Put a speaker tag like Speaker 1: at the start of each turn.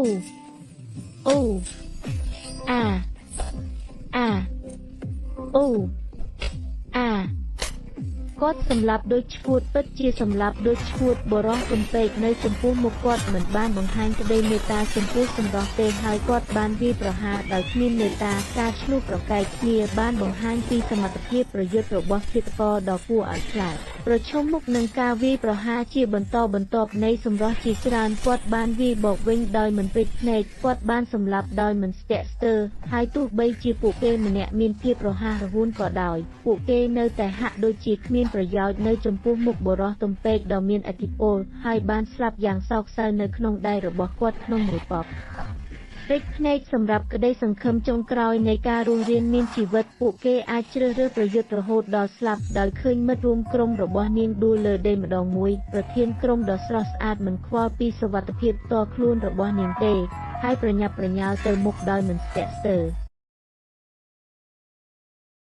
Speaker 1: O A A O A គាត់សម្លាប់ដោយឈួតពិតជាសម្លាប់ដោយឈួតបរោះទំពេកនៅចំពោះមុខគាត់មិនបានបង្ហាញក្តីមេត្តាចំពោះសម្រស់ទេហើយគាត់បានវាយប្រហារដោយគ្មានមេត្តាការឆ្លោះប្រកែកគ្នាបានបង្ហាញពីសមត្ថភាពប្រយុទ្ធរបស់ឃាតករដ៏គួរឲ្យខ្លាចប្រឈមមុខនឹងការវាយប្រហារជាបន្តបន្ទាប់នៃសម្រស់ជាច្រើនគាត់បានវាយបកវិញដោយមិនពេចភ្នែកគាត់បានសម្លាប់ដោយមិនស្ទាក់ស្ទើរហើយទោះបីជាពួកគេម្នាក់មានភាពរហ័សរហួនក៏ដោយពួកគេនៅតែហាក់ដូចជាគ្មានប្រយោជន៍នៅចំពោះមុខបរោះទំពេកដ៏មានឥទ្ធិពលហើយបានស្លាប់យ៉ាងសោកសៅនៅក្នុងដៃរបស់គាត់ក្នុងមួយពពពេចភ្នែកសម្រាប់ក្តីសង្ឃឹមចុងក្រោយនៃការរស់រានមានជីវិតពួកគេអាចជ្រើសរើសប្រយុទ្ធរហូតដល់ស្លាប់ដោយឃើញមិត្តរួមក្រុមរបស់នាងដួលលើដីម្ដងមួយប្រធានក្រុមដ៏ស្រស់ស្អាតមិនខ្វល់ពីសុវត្ថិភាពផ្ទាល់ខ្លួនរបស់នាងទេហើយប្រញាប់ប្រញាល់ទៅមុខដោយមិនស្ទាក់ស្ទើរ